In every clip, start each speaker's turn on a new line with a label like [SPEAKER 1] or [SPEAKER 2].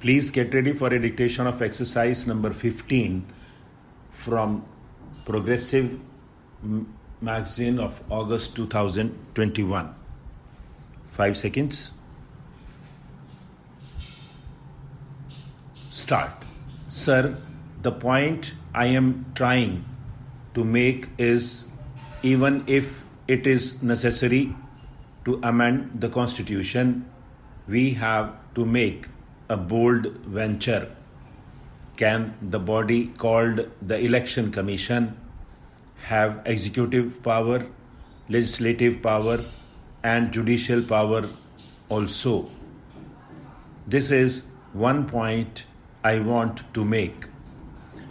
[SPEAKER 1] Please get ready for a dictation of exercise number 15 from Progressive Magazine of August 2021. 5 seconds. Start. Sir, the point I am trying to make is, even if it is necessary to amend the Constitution, we have to make a bold venture. Can the body called the Election Commission have executive power, legislative power, and judicial power also? This is one point I want to make.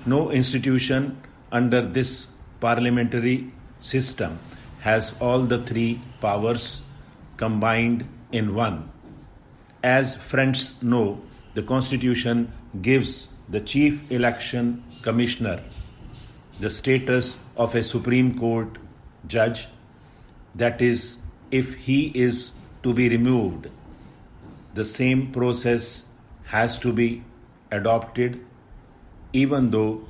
[SPEAKER 1] No institution under this parliamentary system has all the three powers combined in one. As friends know, the Constitution gives the Chief Election Commissioner the status of a Supreme Court judge. That is, if he is to be removed, the same process has to be adopted, even though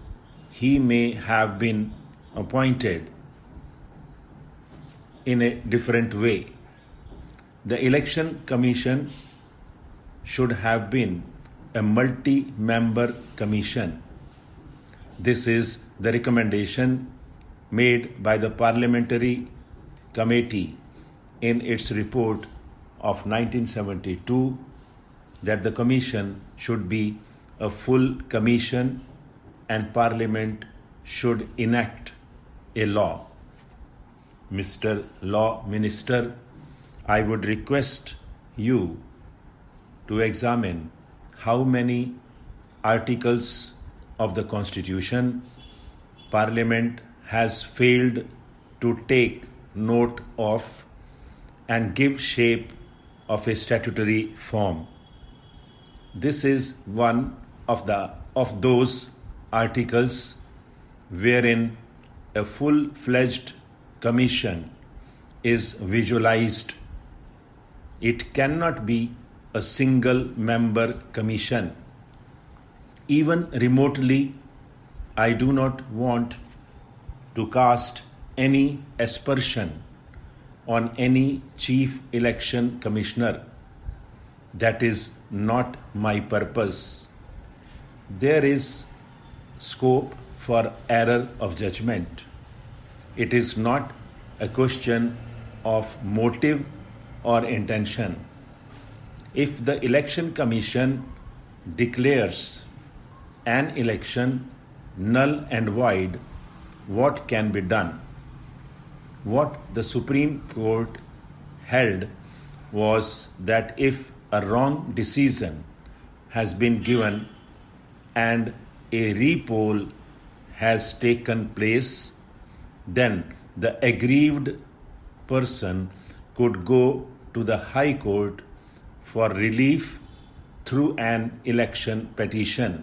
[SPEAKER 1] he may have been appointed in a different way. The Election Commission should have been a multi-member commission. This is the recommendation made by the Parliamentary Committee in its report of 1972, that the commission should be a full commission and Parliament should enact a law. Mr. Law Minister, I would request you to examine how many articles of the Constitution Parliament has failed to take note of and give shape of a statutory form. This is one of those articles wherein a full-fledged commission is visualized. It cannot be a single member commission. Even remotely, I do not want to cast any aspersion on any chief election commissioner. That is not my purpose. There is scope for error of judgment. It is not a question of motive or intention. If the Election Commission declares an election null and void, what can be done? What the Supreme Court held was that if a wrong decision has been given and a repoll has taken place, then the aggrieved person could go to the High Court for relief through an election petition.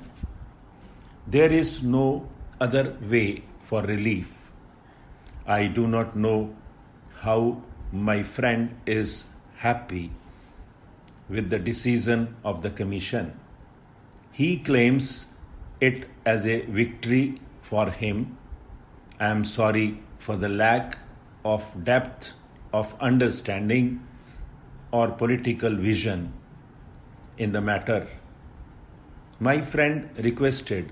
[SPEAKER 1] There is no other way for relief. I do not know how my friend is happy with the decision of the Commission. He claims it as a victory for him. I am sorry for the lack of depth of understanding or political vision in the matter. My friend requested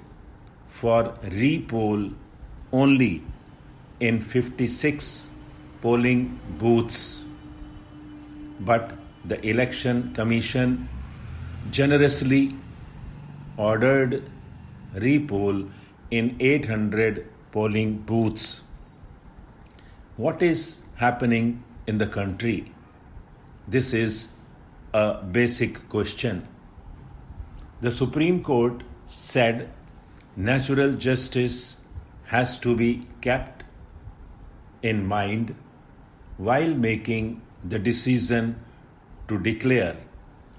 [SPEAKER 1] for repoll only in 56 polling booths, but the Election Commission generously ordered repoll in 800 polling booths. What is happening in the country? This is a basic question. The Supreme Court said natural justice has to be kept in mind while making the decision to declare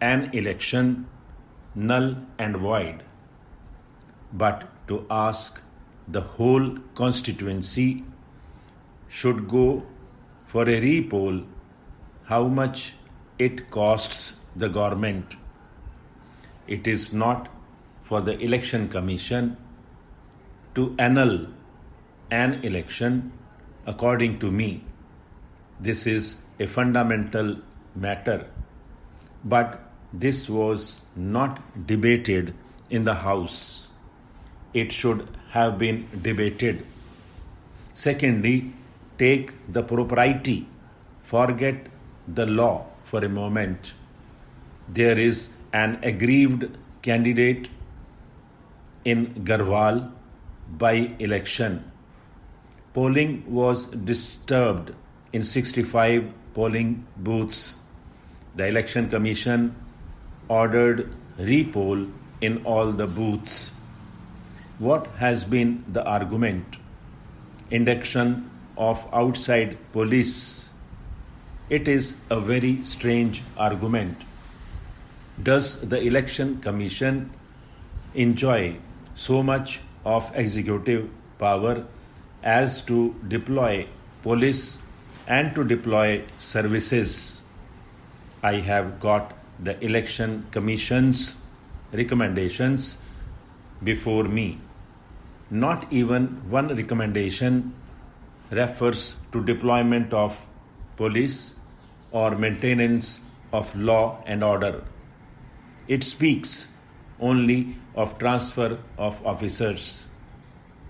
[SPEAKER 1] an election null and void. But to ask the whole constituency should go for a repoll how much it costs the government. it is not for the Election Commission to annul an election. According to me, this is a fundamental matter, but this was not debated in the House. It should have been debated. Secondly, take the propriety, forget the law for a moment. There is an aggrieved candidate in Garhwal by-election. Polling was disturbed in 65 polling booths. The Election Commission ordered re-poll in all the booths. What has been the argument? Induction of outside police. It is a very strange argument. Does the Election Commission enjoy so much of executive power as to deploy police and to deploy services? I have got the Election Commission's recommendations before me. Not even one recommendation refers to deployment of police or maintenance of law and order. It speaks only of transfer of officers.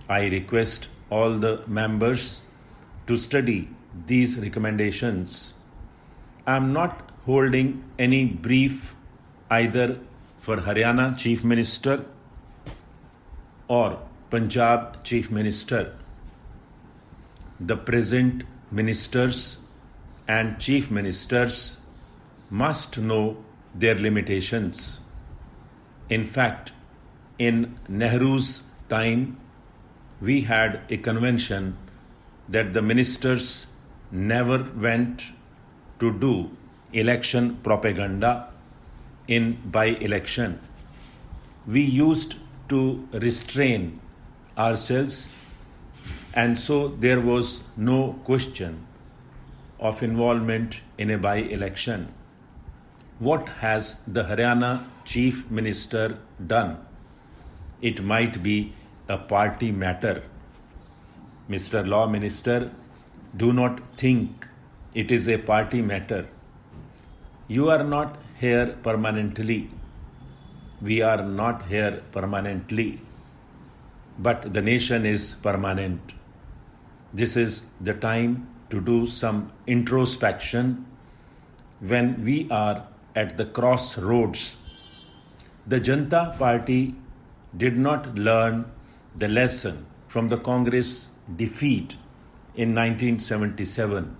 [SPEAKER 1] I request all the members to study these recommendations. I am not holding any brief either for Haryana Chief Minister or Punjab Chief Minister. The present ministers and chief ministers must know their limitations. In fact, in Nehru's time, we had a convention that the ministers never went to do election propaganda in by-election. We used to restrain ourselves, and so there was no question of involvement in a by-election. What has the Haryana Chief Minister done? It might be a party matter. Mr. Law Minister, do not think it is a party matter. You are not here permanently. We are not here permanently. But the nation is permanent. This is the time to do some introspection when we are at the crossroads. The Janata Party did not learn the lesson from the Congress defeat in 1977.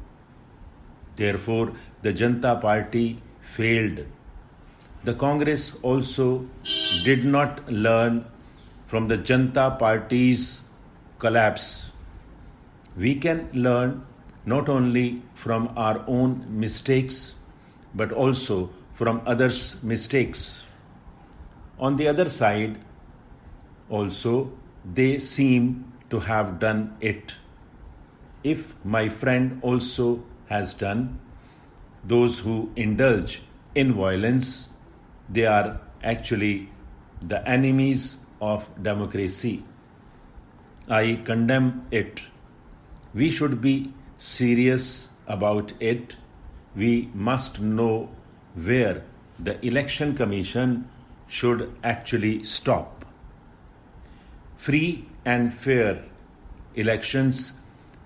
[SPEAKER 1] Therefore, the Janata Party failed. The Congress also did not learn from the Janata Party's collapse. We can learn not only from our own mistakes, but also from others' mistakes. On the other side, also, they seem to have done it. If my friend also has done, those who indulge in violence, they are actually the enemies of democracy. I condemn it. We should be serious about it. We must know where the Election Commission should actually stop. Free and fair elections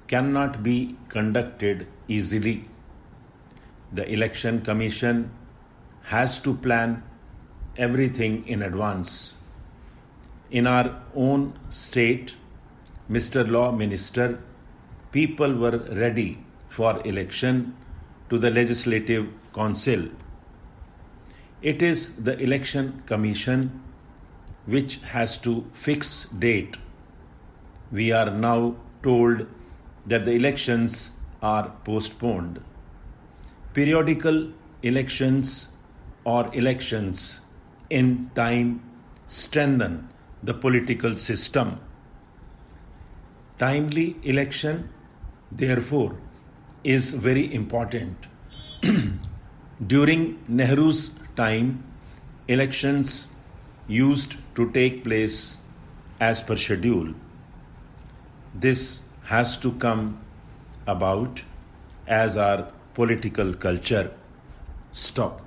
[SPEAKER 1] cannot be conducted easily. The Election Commission has to plan everything in advance. In our own state, Mr. Law Minister, people were ready for election to the Legislative Council. It is the Election Commission which has to fix date. We are now told that the elections are postponed. Periodical elections or elections in time strengthen the political system. Timely election, therefore, is very important. During Nehru's time, elections used to take place as per schedule. This has to come about as our political culture. Stop.